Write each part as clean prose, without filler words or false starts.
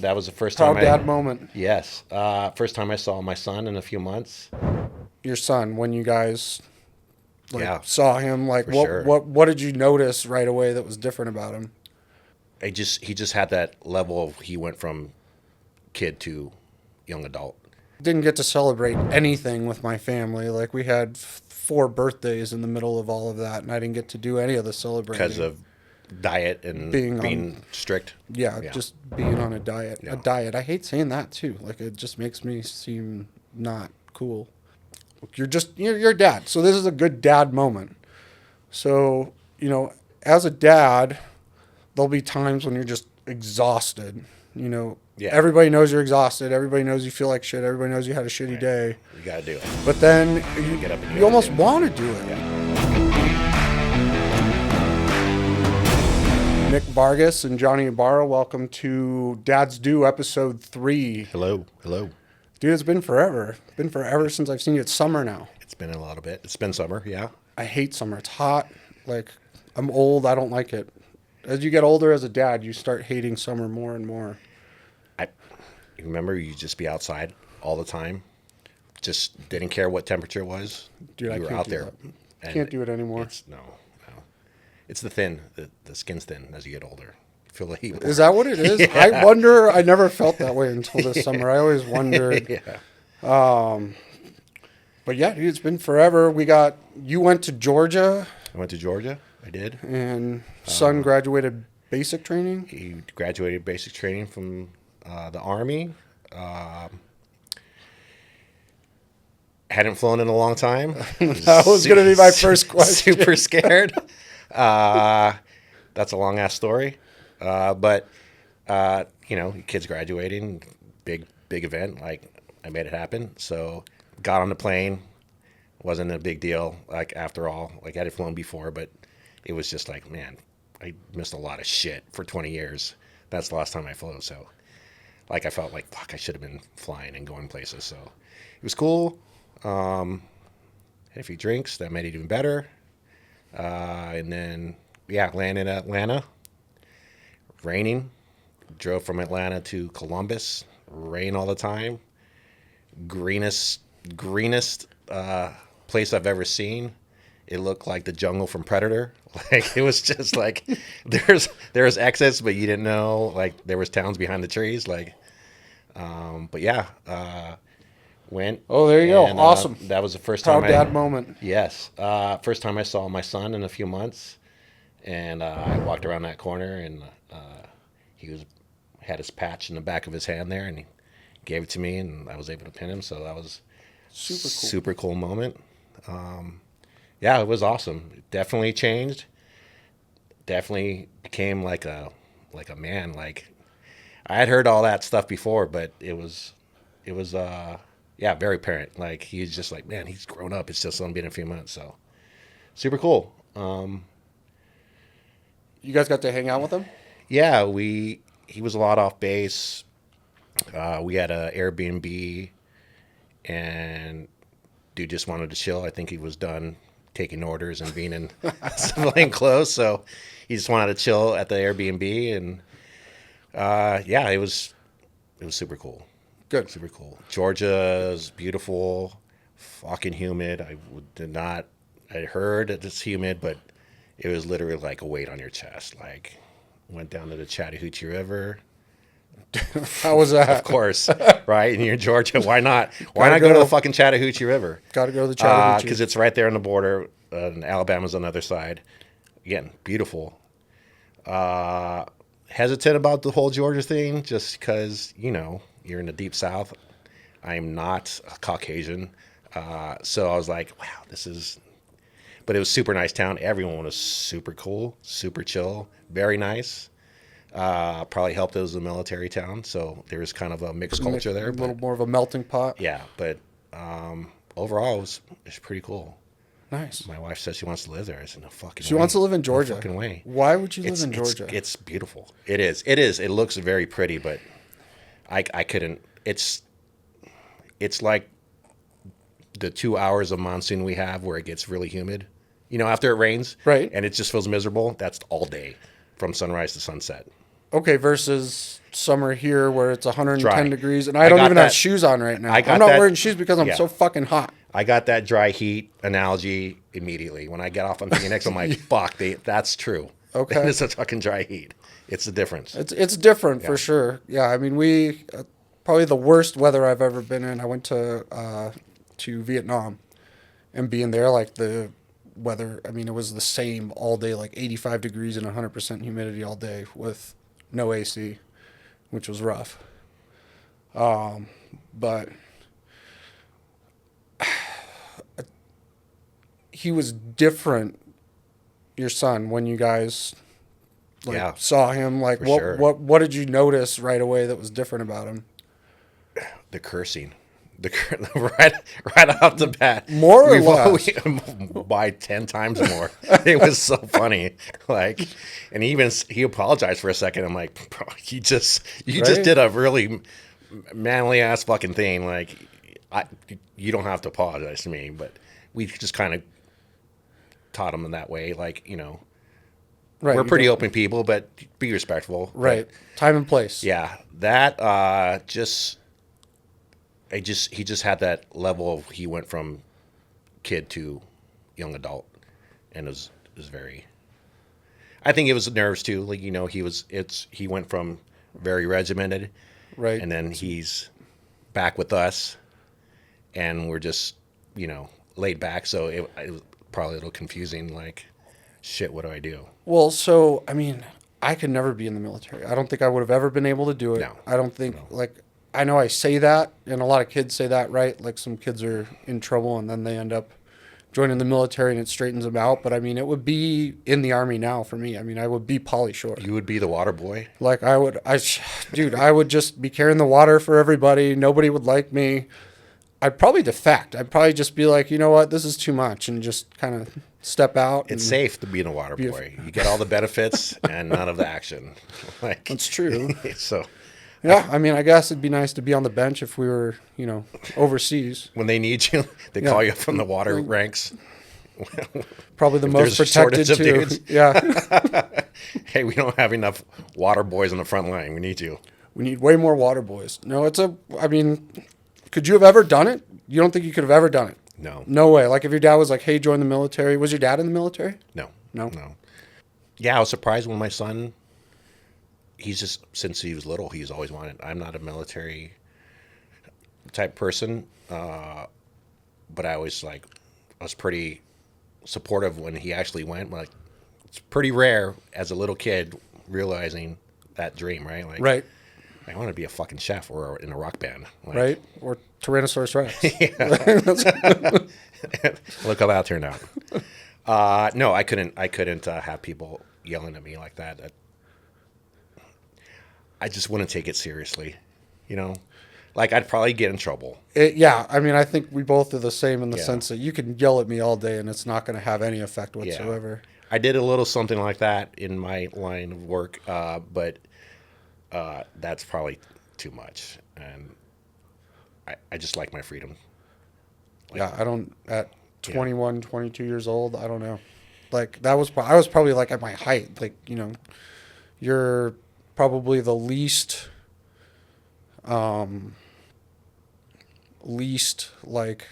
That was the first Proud time dad moment. yes, first time I saw my son in a few months. Your son, when you guys Yeah, saw him, for sure. what did you notice right away that was different about him? He just had that level of he went from kid to young adult Didn't get to celebrate anything with my family. Like we had four birthdays in the middle of all of that, and I didn't get to do any of the because celebrating. of diet and Being on, being strict. yeah, Yeah, just being on a diet. A yeah. diet. I hate saying that too. Like it just makes me seem not cool. You're a dad, so this is a good dad moment. So as a dad, there'll be times when you're just exhausted. Yeah. Everybody knows you're exhausted. Everybody knows you feel like shit. Everybody knows you had a shitty Right. day. You gotta do it. But then Get up and you gotta almost do it. want to do it. Yeah. Nick Vargas and Johnny Ibarra, welcome to Dad's Do episode 3. Hello, hello. Dude, it's been forever. Been forever since I've seen you. It's summer now. It's been a little bit. It's been summer. Yeah. I hate summer. It's hot. Like, I'm old. I don't like it. As you get older as a dad, you start hating summer more and more. You remember you just be outside all the time. Just didn't care what temperature it was. Dude, I you were can't out do there. that. And Can't do it anymore. no. It's the skin's thin as you get older. You feel the heat. More. Is that what it is? Yeah. I wonder. I never felt that way until this summer. I always wondered. Yeah. But yeah, dude, it's been forever. You went to Georgia I went to Georgia. I did. and son graduated basic training. He graduated basic training from the Army. Hadn't flown in a long time. That was going to be my first question. Super scared. That's a long ass story. But kids graduating, big event. Like I made it happen. So got on the plane. Wasn't a big deal. Like after all, like I had flown before, but it was just like, man, I missed a lot of shit for 20 years. That's the last time I flew. So like I felt like fuck, I should have been flying and going places. So it was cool. Had a few drinks that made it even better. And then landed in Atlanta. Raining. Drove from Atlanta to Columbus. Rain all the time. Greenest place I've ever seen. It looked like the jungle from Predator. Like it was just like there's exits, but you didn't know like there was towns behind the trees. Like, but yeah, went. Oh, there you go. Awesome. That was the first Proud time. dad moment. Yes, first time I saw my son in a few months, and I walked around that corner, and he had his patch in the back of his hand there, and he gave it to me, and I was able to pin him. So that was super cool moment. Yeah, it was awesome. It definitely changed. Definitely became like a man. Like I had heard all that stuff before, but it was very apparent. Like he's just like, man, he's grown up. It's just only been a few months, so super cool. You guys got to hang out with him? Yeah, he was a lot off base. We had a Airbnb, and dude just wanted to chill. I think he was done taking orders and being in civilian clothes, so he just wanted to chill at the Airbnb, and it was super cool. Good. Super cool. Georgia's beautiful, fucking humid. I heard that it's humid, but it was literally like a weight on your chest. Like, went down to the Chattahoochee River. How was that? Of course, right? And you're in Georgia. Why not? Why Gotta not go to go. the fucking Chattahoochee River? Got to go to the Chattahoochee. Because it's right there on the border. And Alabama's on the other side. Again, beautiful. Hesitant about the whole Georgia thing just because, you're in the deep South. I'm not a Caucasian. So I was like, wow, but it was super nice town. Everyone was super cool, super chill, very nice. Probably helped it was a military town. So there was kind of a mixed culture there. A little more of a melting pot. Yeah, but overall, it's pretty cool. Nice. My wife says she wants to live there. I said, no fucking way. She wants to live in Georgia. No fucking way. Why would you live in Georgia? It's beautiful. It is. It looks very pretty, but I couldn't. It's like the 2 hours of monsoon we have where it gets really humid. After it rains. Right. And it just feels miserable. That's all day from sunrise to sunset. Okay, versus summer here where it's 110 Dry. degrees, and I I don't got even have that- shoes on right now. I got I'm not that- wearing shoes because I'm yeah. so fucking hot. I got that dry heat analogy immediately. When I get off on Phoenix, I'm like, fuck, that's true. Okay. It's a fucking dry heat. It's the difference. It's different Yeah. for sure. Yeah, I mean we probably the worst weather I've ever been in. I went to Vietnam, and being there, like the weather. I mean, it was the same all day, like 85 degrees and 100% humidity all day with no AC, which was rough. But he was different. Your son, when you guys Yeah. saw him, like For what sure. what did you notice right away that was different about him? The cursing. Right off the bat. More or less? By 10 times more. It was so funny. Like, and he apologized for a second. I'm like, bro, you just Right? did a really manly ass fucking thing. Like, you don't have to apologize to me, but we just kind of taught him in that way. Like, Right, we're you pretty don't- open people, but be respectful. But, right, time and place. yeah, that he just had that level of he went from kid to young adult, and it was very. I think it was nerves too. Like he went from very regimented, Right. and then he's back with us, and we're just laid back. So it was probably a little confusing. Like, shit, what do I do? Well, so I mean, I could never be in the military. I don't think I would have ever been able to do it. No. I don't think I know I say that, and a lot of kids say that, right? Like some kids are in trouble and then they end up joining the military and it straightens them out. But I mean, it would be in the Army now for me. I mean, I would be Pauly Shore. You would be the water boy. Like I would just be carrying the water for everybody. Nobody would like me. I'd probably defect. I'd probably just be like, you know what, this is too much, and just kind of step out. It's and- safe to be a water boy. You get all the benefits and none of the action. Like, That's true. so Yeah, I mean, I guess it'd be nice to be on the bench if we were, overseas. when they need you, they Yeah. call you up from the water ranks. Probably the If most there's a protected shortage too. of dudes. Yeah, Hey, we don't have enough water boys on the front line. We need you. we need way more water boys. No, I mean, could you have ever done it? You don't think you could have ever done it? No, No way. Like if your dad was like, "Hey, join the military." Was your dad in the military? no, No? no. Yeah, I was surprised when my son. He's just since he was little, he's always wanted. I'm not a military type person, but I was pretty supportive when he actually went. Like, it's pretty rare as a little kid realizing that dream, right? Like, Right, I want to be a fucking chef or in a rock band, like, right. Or Tyrannosaurus Rex. Look how that turned out. No, I couldn't have people yelling at me like that. I just wouldn't take it seriously, Like, I'd probably get in trouble. Yeah, I mean, I think we both are the same in the Yeah. sense that you can yell at me all day and it's not going to have any effect whatsoever. I did a little something like that in my line of work, but that's probably too much, and I just like my freedom. Yeah, I don't, at 21, 22 years old, I don't know. Like, I was probably like at my height. Like, you're probably the least like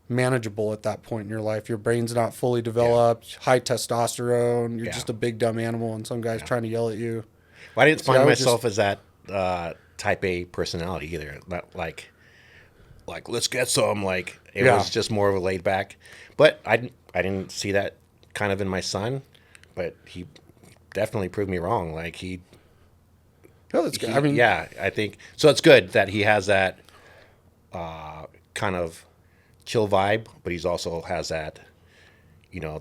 manageable at that point in your life. Your brain's not fully developed, high testosterone. You're Yeah. just a big dumb animal, and some guy's trying to yell at you. Well, I didn't See, I find was myself as that type A personality either. Not like let's get some. Like, it Yeah. was just more of a laid back. But I didn't see that kind of in my son. But he definitely proved me wrong. Like Oh, that's good. I mean, yeah, I think so. It's good that he has that kind of chill vibe, but he's also has that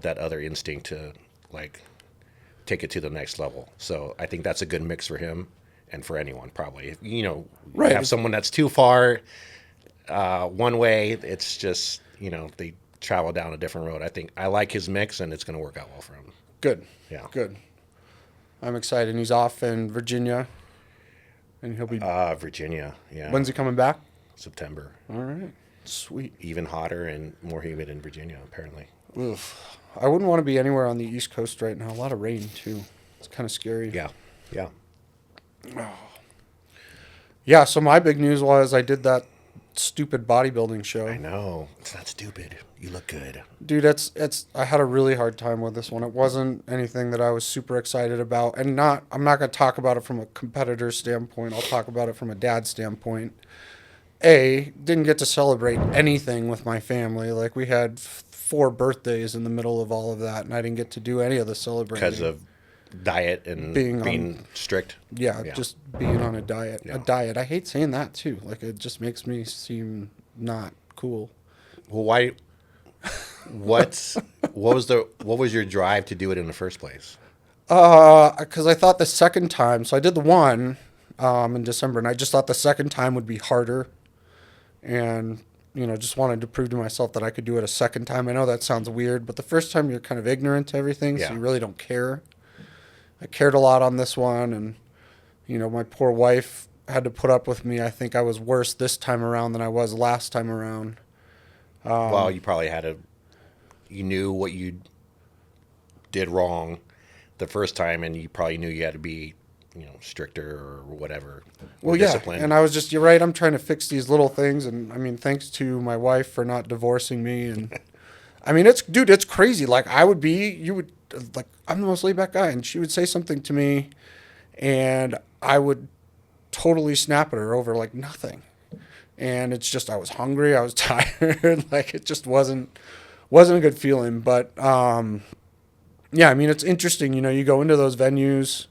that other instinct to like take it to the next level. So I think that's a good mix for him and for anyone probably. If, Right. have someone that's too far one way, it's just they travel down a different road. I think I like his mix, and it's going to work out well for him. good. Yeah. Good. I'm excited. He's off in Virginia, and he'll be. Virginia, yeah. When's he coming back? September. All right. Sweet. Even hotter and more humid in Virginia, apparently. Oof. I wouldn't want to be anywhere on the East Coast right now. A lot of rain too. It's kind of scary. Yeah, yeah. Yeah, so my big news was I did that stupid bodybuilding show. I know. It's not stupid. You look good. Dude, it's I had a really hard time with this one. It wasn't anything that I was super excited about, and I'm not going to talk about it from a competitor standpoint. I'll talk about it from a dad standpoint. Didn't get to celebrate anything with my family. Like we had four birthdays in the middle of all of that, and I didn't get to do any of the celebrating Because of diet and Being being strict. yeah, just being on a diet. Yeah. A diet. I hate saying that too. Like it just makes me seem not cool. Well, why? What was your drive to do it in the first place? Because I thought the second time, so I did the one in December, and I just thought the second time would be harder, and just wanted to prove to myself that I could do it a second time. I know that sounds weird, but the first time you're kind of ignorant to everything, Yeah. so you really don't care. I cared a lot on this one, and my poor wife had to put up with me. I think I was worse this time around than I was last time around. Well, you probably you knew what you did wrong the first time, and you probably knew you had to be, stricter or whatever. Or Well, yeah, disciplined. and I was just, you're right, I'm trying to fix these little things, and I mean, thanks to my wife for not divorcing me, and I mean, it's crazy. Like like, I'm the most laid back guy, and she would say something to me, and I would totally snap at her over like nothing. And it's just, I was hungry, I was tired, like it just wasn't a good feeling. But yeah, I mean, it's interesting, you go into those venues,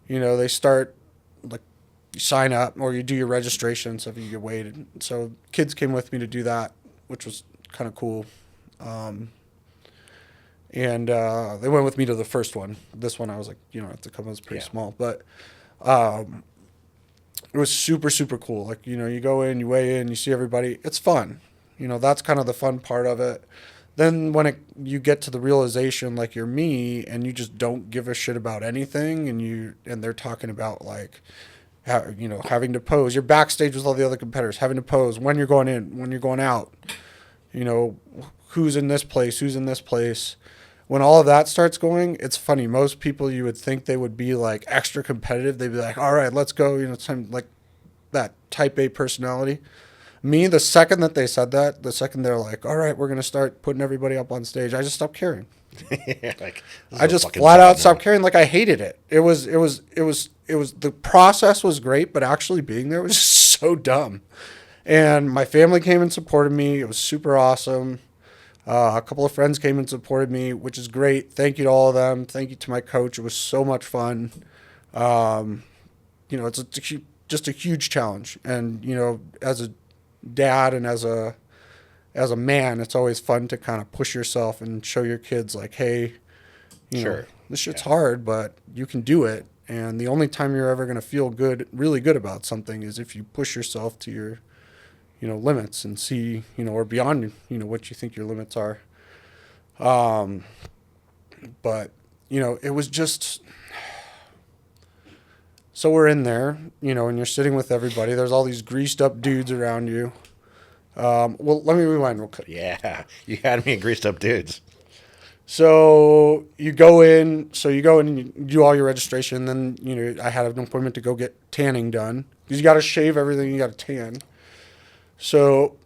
they start like you sign up or you do your registration, so if you get weighed. So kids came with me to do that, which was kind of cool. And they went with me to the first one. This one I was like, you don't have to come, it was pretty small. But it was super, super cool. Like, you go in, you weigh in, you see everybody. It's fun. That's kind of the fun part of it. Then when you get to the realization, like you're me, and you just don't give a shit about anything, and they're talking about like, having to pose. You're backstage with all the other competitors, having to pose when you're going in, when you're going out. Who's in this place, who's in this place. When all of that starts going, it's funny. Most people, you would think they would be like extra competitive. They'd be like, all right, let's go. It's time, like that type A personality. Me, the second that they said that, the second they're like, all right, we're going to start putting everybody up on stage, I just stopped caring. Like, I just flat out stopped caring. Like I hated it. It was, the process was great, but actually being there was just so dumb. And my family came and supported me. It was super awesome. A couple of friends came and supported me, which is great. Thank you to all of them. Thank you to my coach. It was so much fun. It's just a huge challenge. And, as a dad and as a man, it's always fun to kind of push yourself and show your kids like, hey, Sure. this shit's hard, but you can do it. And the only time you're ever going to feel really good about something is if you push yourself to your limits and see, or beyond, what you think your limits are. But, it was just, so we're in there, and you're sitting with everybody. There's all these greased up dudes around you. Well, let me rewind real quick. Yeah, you had me in greased up dudes. So you go in and you do all your registration. Then, I had an appointment to go get tanning done because you got to shave everything. You got to tan. So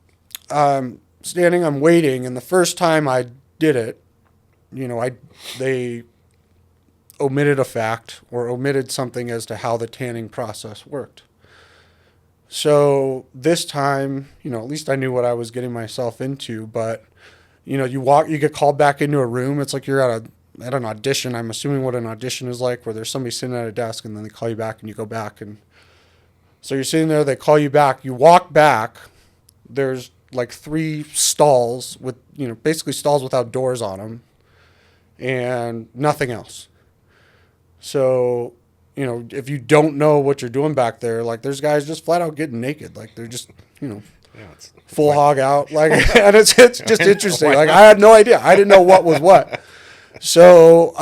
standing, I'm waiting, and the first time I did it, they omitted a fact or omitted something as to how the tanning process worked. So this time, at least I knew what I was getting myself into, but, you get called back into a room. It's like you're at an audition. I'm assuming what an audition is like, where there's somebody sitting at a desk and then they call you back and you go back. And so you're sitting there, they call you back, you walk back. There's like 3 stalls with, basically stalls without doors on them and nothing else. So, if you don't know what you're doing back there, like there's guys just flat out getting naked. Like they're just, It's full hog out. Like, and it's just interesting. Like I had no idea. I didn't know what was what. So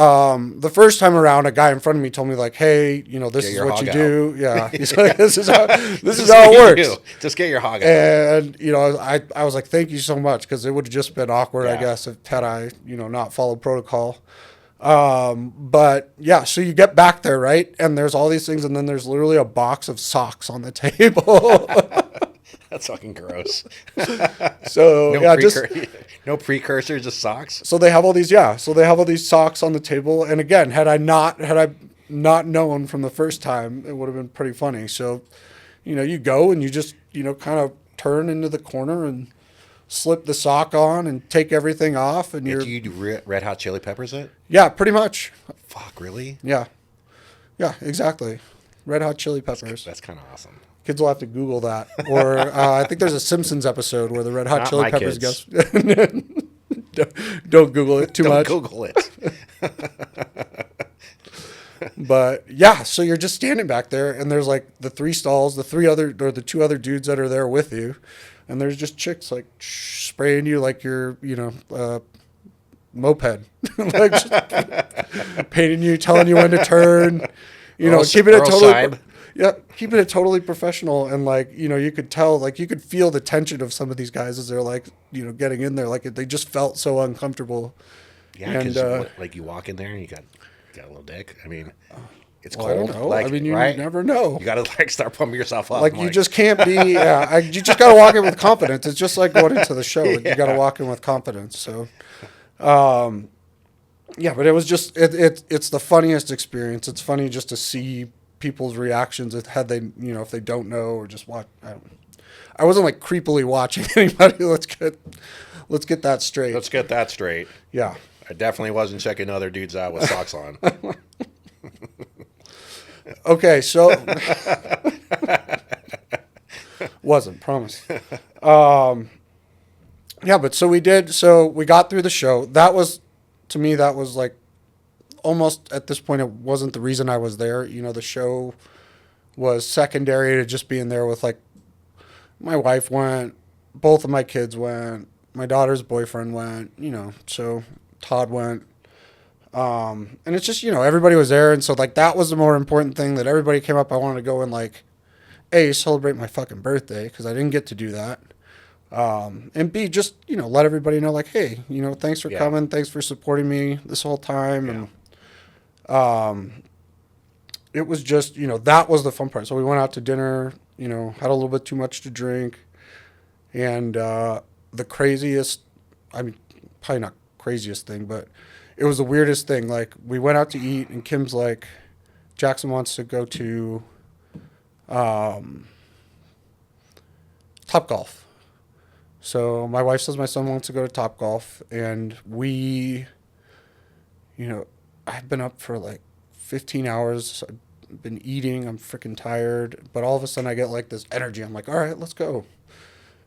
the first time around, a guy in front of me told me like, "Hey, this is what you do." Yeah, he's like, "This is how it works." Just get your hog out. And I was like, "Thank you so much," because it would have just been awkward, I Yeah. guess, had I not followed protocol. But yeah, so you get back there, right? And there's all these things, and then there's literally a box of socks on the table. That's fucking gross. So No yeah, just no precursor, just socks. so they have all these, yeah. So they have all these socks on the table, and again, had I not known from the first time, it would have been pretty funny. So, you go and you just kind of turn into the corner and slip the sock on and take everything off, and Do you do Red Hot Chili Peppers it? yeah, pretty much, Fuck, really? yeah, yeah, exactly. Red Hot Chili Peppers. That's kind of awesome. Kids will have to Google that, or I think there's a Simpsons episode where the Red Hot Not Chili my Peppers kids. don't Google it too Don't much. Google it. But yeah, so you're just standing back there, and there's like the three stalls, the two other dudes that are there with you, and there's just chicks like spraying you like you're, moped, like just painting you, telling you when to turn, keeping it Earl totally, Scheib. yeah, keeping it totally professional, and like you could tell, like you could feel the tension of some of these guys as they're like getting in there, like they just felt so uncomfortable. Yeah, And, because like you walk in there and you got a little dick. I mean, it's Well, I cold. don't know. Like, I mean, you right? never know. You got to like start pumping yourself up. Like I'm you just can't be. Yeah, you just got to walk in with confidence. It's just like going into the show. You got to walk in with confidence. So, yeah, but it was just it's the funniest experience. It's funny just to see people's reactions had they if they don't know or just watch. I wasn't like creepily watching anybody. Let's get that straight. Let's get that straight. Yeah. I definitely wasn't checking other dudes out with socks on. Okay, so wasn't promise. Yeah, but so we did. So we got through the show. That was, to me, that was like almost at this point. It wasn't the reason I was there. The show was secondary to just being there with like my wife went, both of my kids went, my daughter's boyfriend went. So Todd went. And it's just, everybody was there. And so like, that was the more important thing that everybody came up. I wanted to go and like, A, celebrate my fucking birthday. Cause I didn't get to do that. And B, just, let everybody know like, hey, thanks for coming. Thanks for supporting me this whole time. Yeah. And, it was just, that was the fun part. So we went out to dinner, had a little bit too much to drink. And, the craziest, I mean, probably not craziest thing, but it was the weirdest thing. Like we went out to eat and Kim's like, Jackson wants to go to Topgolf. So my wife says my son wants to go to Topgolf, and we, I've been up for like 15 hours. I've been eating. I'm freaking tired. But all of a sudden I get like this energy. I'm like, all right, let's go.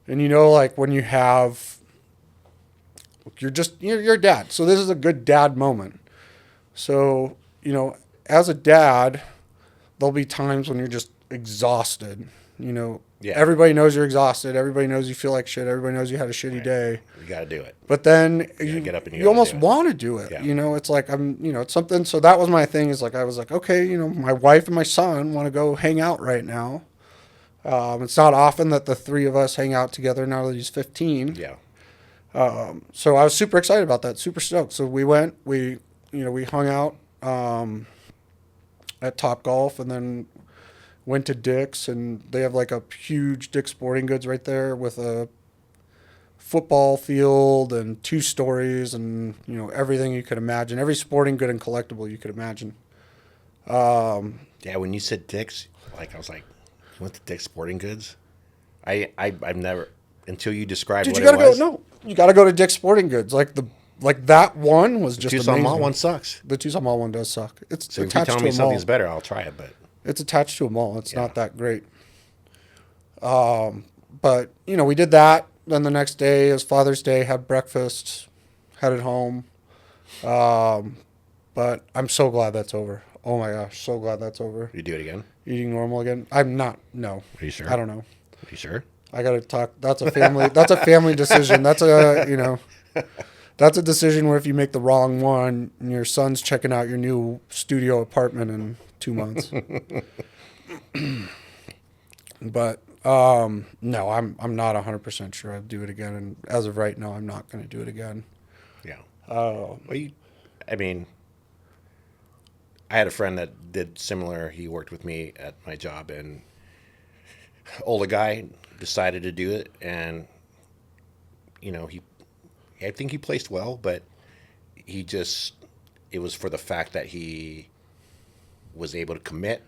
And like when you have, you're a dad. So this is a good dad moment. So, as a dad, there'll be times when you're just exhausted. Yeah. Everybody knows you're exhausted. Everybody knows you feel like shit. Everybody knows you had a shitty day. You got to do it. But then gotta get up and you you gotta almost do it. want to do it. Yeah. It's like it's something. So that was my thing. Is like I was like, okay, my wife and my son want to go hang out right now. It's not often that the three of us hang out together now that he's 15. Yeah. So I was super excited about that, super stoked. So we went, we hung out at Topgolf, and then went to Dick's, and they have like a huge Dick's Sporting Goods right there with a football field and 2 stories and everything you could imagine, every sporting good and collectible you could imagine. Yeah, when you said Dick's, like I was like, you went to Dick's Sporting Goods? I've never, until you described Dude, what you gotta it was. go. No, you gotta go to Dick's Sporting Goods. Like that one was just Tucson amazing. Mall one sucks. The Tucson Mall one does suck. It's So if you attached tell to me a mall. something's better, I'll try it. But It's attached to a mall. It's Yeah. not that great. But we did that. Then the next day is Father's Day. Had breakfast, headed home. But I'm so glad that's over. Oh my gosh, so glad that's over. you do it again? Eating normal again. I'm not. No. Are you sure? I don't know. Are you sure? I got to talk. That's a family. That's a family decision. That's a That's a decision where if you make the wrong one, and your son's checking out your new studio apartment in 2 months. But no, I'm not 100% sure I'd do it again. And as of right now, I'm not going to do it again. Yeah. Well, I mean, I had a friend that did similar. He worked with me at my job, and older guy decided to do it, and I think he placed well, but he just it was for the fact that he was able to commit,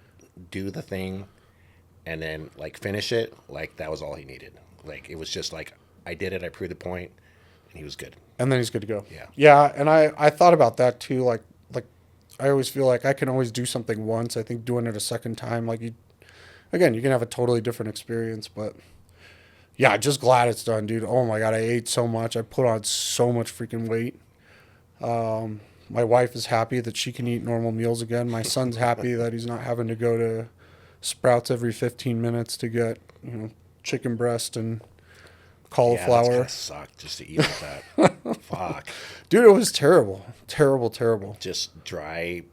do the thing, and then like finish it. Like that was all he needed. Like it was just like I did it, I proved the point, and he was good. And then he's good to go. Yeah. Yeah, and I thought about that too. Like I always feel like I can always do something once. I think doing it a second time, like you can have a totally different experience. But yeah, just glad it's done, dude. Oh my god, I ate so much. I put on so much freaking weight. My wife is happy that she can eat normal meals again. My son's happy that he's not having to go to Sprouts every 15 minutes to get chicken breast and cauliflower. Yeah, that's gotta suck just to eat like that. Fuck. Dude, it was terrible. Terrible. Just dry,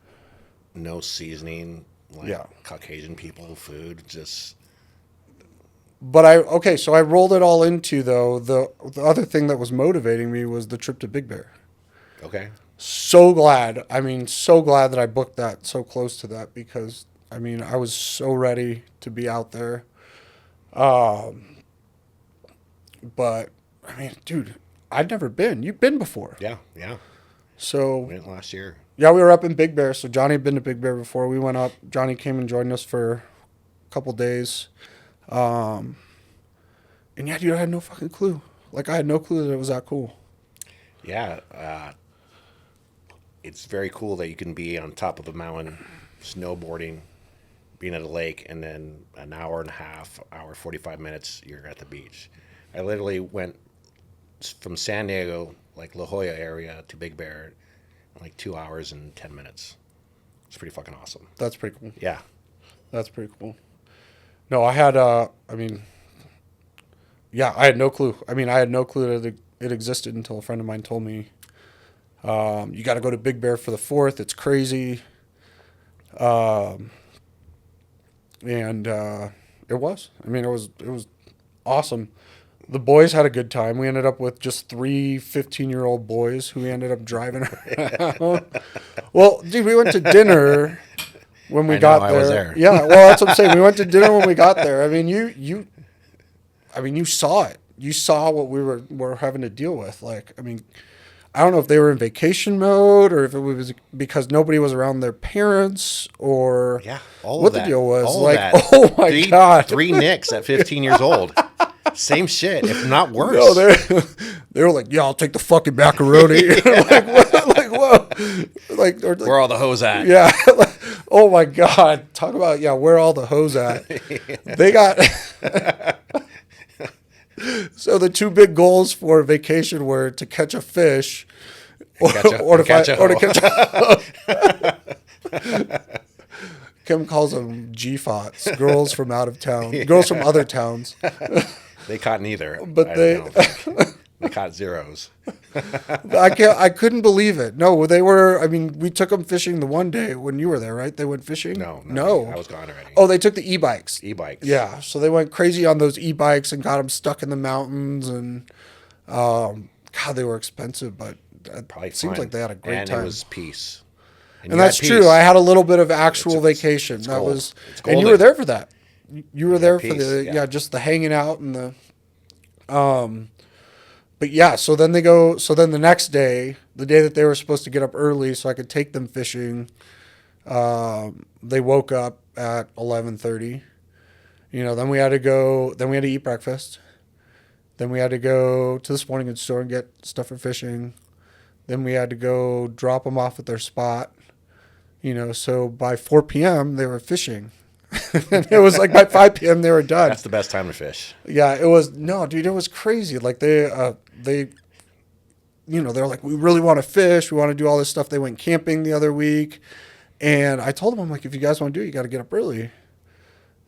no seasoning, like Yeah. Caucasian people food. Just But so I rolled it all into, though, the other thing that was motivating me was the trip to Big Bear. okay. So glad. I mean, so glad that I booked that so close to that because, I mean, I was so ready to be out there. But, I mean, dude, I'd never been. You've been before. Yeah. So, Went last year. yeah, we were up in Big Bear. So Johnny had been to Big Bear before. We went up. Johnny came and joined us for a couple days. And yeah, dude, I had no fucking clue. Like, I had no clue that it was that cool. Yeah. It's very cool that you can be on top of a mountain, snowboarding, being at a lake, and then an hour and a half, hour 45 minutes, you're at the beach. I literally went from San Diego, like La Jolla area, to Big Bear in like 2 hours and 10 minutes. It's pretty fucking awesome. That's pretty cool. Yeah. That's pretty cool. No, I had, I had no clue. I mean, I had no clue that it existed until a friend of mine told me, you got to go to Big Bear for the 4th. It's crazy. And it was. I mean, it was awesome. The boys had a good time. We ended up with just 3 15-year-old boys who we ended up driving around. Well, dude, we went to dinner when we got there. I was there. Yeah, well, that's what I'm saying. We went to dinner when we got there. I mean, you saw it. You saw what we were having to deal with. Like, I mean, I don't know if they were in vacation mode or if it was because nobody was around their parents or what the deal was. All like, of that. oh my God. 3 nicks at 15 years old. Same shit, if not worse. No, they were like, yeah, I'll take the fucking macaroni. like, what? Like, whoa. Like, where are all the hoes at? Yeah. Oh my God. Talk about, where are all the hoes at? They got. So the 2 big goals for vacation were to catch a fish or to catch a Kim calls them G-FOTs, girls from out of town, girls from other towns. They caught neither. But they caught zeros. I couldn't believe it. No, they were. I mean, we took them fishing the one day when you were there, right? They went fishing. No, I was gone already. Oh, they took the e-bikes. E-bikes. Yeah, so they went crazy on those e-bikes and got them stuck in the mountains, and God, they were expensive, but Probably it seems like they had a great time. And it was peace. And that's true. I had a little bit of actual vacation. That was, and you were there for that. You were there for the just the hanging out and the, but yeah. So then the next day, the day that they were supposed to get up early, so I could take them fishing, they woke up at 11:30. Then we had to go. Then we had to eat breakfast. Then we had to go to the sporting goods store and get stuff for fishing. Then we had to go drop them off at their spot. So by 4 p.m. they were fishing. And it was like by 5 p.m. they were done. That's the best time to fish. Yeah, it was. No, dude, it was crazy. Like they're like, we really want to fish. We want to do all this stuff. They went camping the other week. And I told them, I'm like, if you guys want to do it, you got to get up early.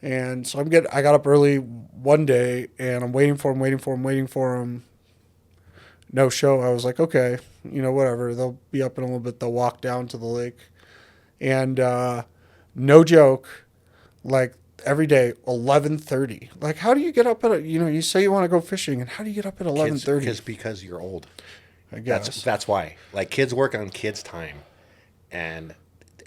And so I got up early one day and I'm waiting for them. No show. I was like, okay, whatever. They'll be up in a little bit. They'll walk down to the lake. And no joke, like every day, 11:30. Like, how do you get up at you say you want to go fishing, and how do you get up at 11:30? Because you're old. I guess That's why. Like, kids work on kids' time, and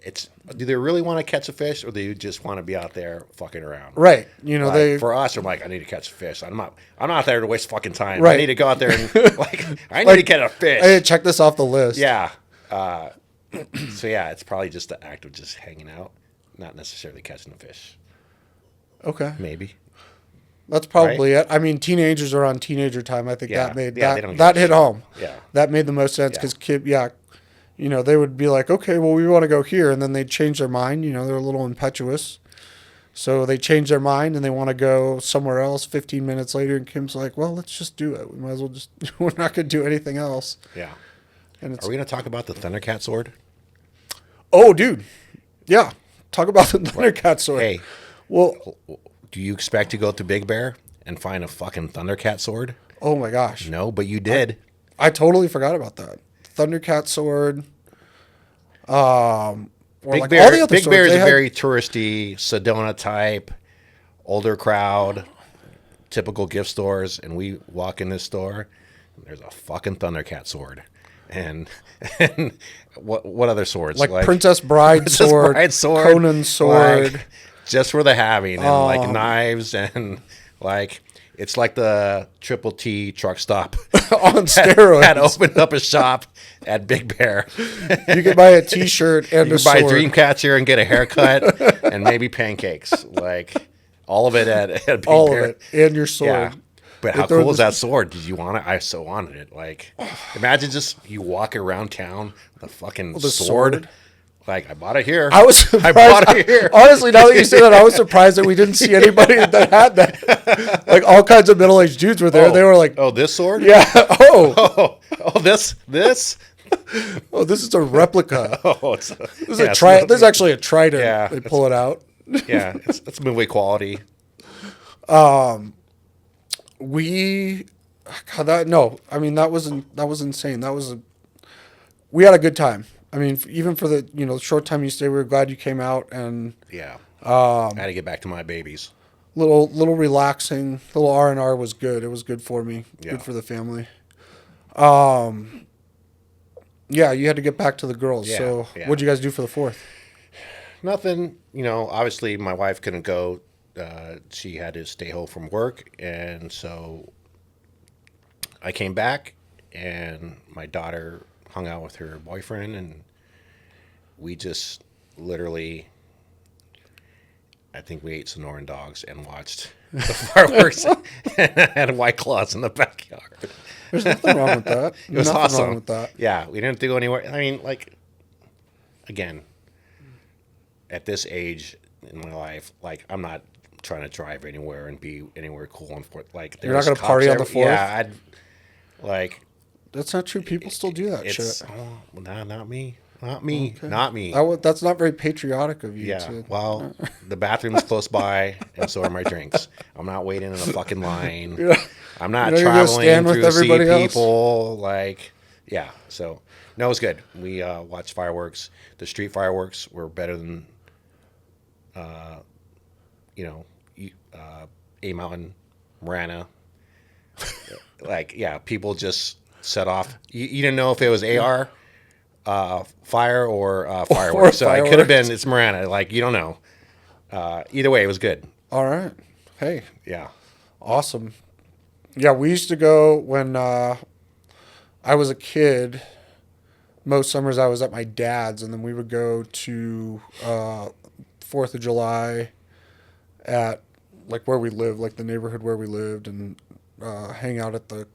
it's do they really want to catch a fish or do you just want to be out there fucking around? Right. You know, Like, for us, I'm like, I need to catch a fish. I'm not there to waste fucking time. I Right. need to go out there and like I need to get a fish. hey, check this off the list. Yeah. So yeah, it's probably just the act of just hanging out, not necessarily catching a fish. Okay. Maybe. That's probably it. I mean, teenagers are on teenager time. I think Yeah. that made Yeah, they don't that give a hit shit. home. Yeah. That made the most sense Yeah. because you know, they would be like, okay, well, we want to go here, and then they'd change their mind. You know, they're a little impetuous, so they change their mind and they want to go somewhere else. 15 minutes later, and Kim's like, well, let's just do it. We might as well just. We're not going to do anything else. Yeah. And it's Are we gonna talk about the Thundercat sword? oh, dude, yeah. Talk about the Thundercat sword. Hey, Well, do you expect to go to Big Bear and find a fucking Thundercat sword? oh my gosh, No, but you did. I totally forgot about that. Thundercat sword. Or Big like Bear, all the other Big swords, Bear is they a had- very touristy Sedona type, older crowd, typical gift stores, and we walk in this store. And there's a fucking Thundercat sword, and what other swords like Princess Bride Princess sword, Bride sword, Conan sword. like, just for the having, and like knives, and like it's like the Triple T truck stop on steroids. had opened up a shop at Big Bear. You can buy a T-shirt and You a can buy sword. Dreamcatcher and get a haircut and maybe pancakes. Like all of it at Big all Bear. of it, and your sword. Yeah. But how throw cool is this- that sword? Did you want it? I so wanted it. Like, imagine just you walk around town with a fucking the sword. sword. Like, I bought it here. I was surprised. bought it here. Honestly, now that you say that, I was surprised that we didn't see anybody that had that. Like all kinds of middle-aged dudes were there. They were like, oh, this sword? yeah, This? oh, this is a replica. Oh, it's This is a tri- There's actually a trident. Yeah, They pull it out. yeah, it's movie quality. We, God, that was insane. We had a good time. I mean, even for the short time you stayed, we were glad you came out, and Yeah. I had to get back to my babies. little relaxing, little R&R was good. It was good for me, Yeah. good for the family. Yeah, you had to get back to the girls. Yeah, So yeah. what'd you guys do for the 4th? Nothing, obviously my wife couldn't go. She had to stay home from work. And so I came back and my daughter hung out with her boyfriend and we just literally, I think we ate Sonoran dogs and watched the fireworks and had White Claws in the backyard. There's nothing wrong with that. It was nothing awesome. wrong with that. Yeah, we didn't have to go anywhere. I mean, like, again, at this age in my life, like, I'm not trying to drive anywhere and be anywhere cool and forth. Like, You're not there's gonna party cops on the 4th? Yeah, like, That's not true. People still do that it's shit. not me, not me. That's not very patriotic of you. Yeah, to- well, the bathroom is close by, and so are my drinks. I'm not waiting in a fucking line. You're not- I'm not you're gonna go traveling stand with through to see everybody else? people. Like, yeah. So, no, it was good. We watched fireworks. The street fireworks were better than, A Mountain, Marana. Like, yeah, people just set off. You didn't know if it was AR. Fire or fireworks. So it could have been, it's Marana. Like, you don't know. Either way, it was good. All right. Hey, Yeah. awesome. Yeah, we used to go when I was a kid. Most summers I was at my dad's, and then we would go to 4th of July at like where we lived, like the neighborhood where we lived, and hang out at the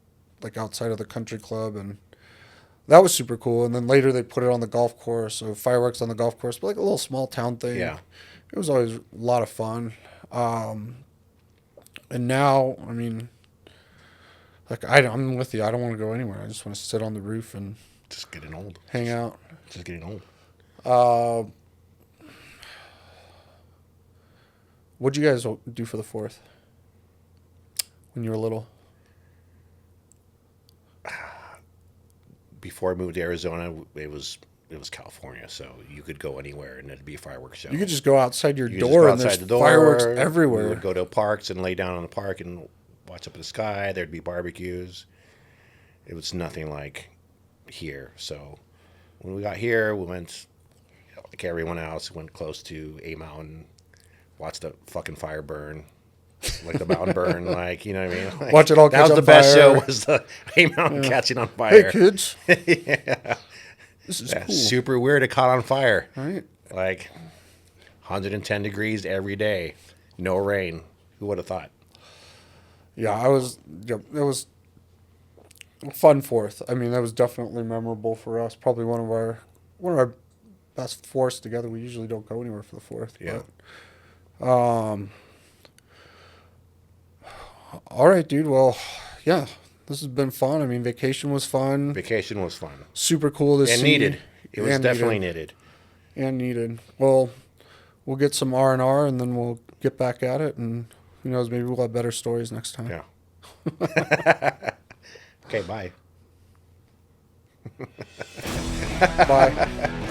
outside of the country club, and that was super cool. And then later they put it on the golf course, so fireworks on the golf course, but like a little small town thing. Yeah. It was always a lot of fun. And now, I mean, like I'm with you. I don't want to go anywhere. I just want to sit on the roof and Just getting old. hang out. Just getting old. What'd you guys do for the 4th when you were little? Before I moved to Arizona, it was California, so you could go anywhere and it'd be a fireworks show. You could just go outside your You could just door go and there's outside the door. fireworks We everywhere. would go to parks and lay down on the park and watch up at the sky. There'd be barbecues. It was nothing like here. So when we got here, we went like everyone else, went close to a mountain, watched the fucking fire burn, like the mountain burn, like, you know what I mean? Like, Watch it all that catch was on the best fire. show, was the a mountain catching on Hey fire. kids, this is Yeah, cool, super weird. It caught on fire. right? Like 110 degrees every day, no rain. Who would have thought? Yeah, it was a fun Fourth. I mean, that was definitely memorable for us. Probably one of our best Fourths together. We usually don't go anywhere for the Fourth. Yeah. But, all right, dude. Well, yeah, this has been fun. I mean, vacation was fun. Vacation was fun Super cool to see. and needed. It was And definitely needed. and needed. Well, we'll get some R&R and then we'll get back at it, and who knows, maybe we'll have better stories next time. Yeah. Okay, bye. Bye.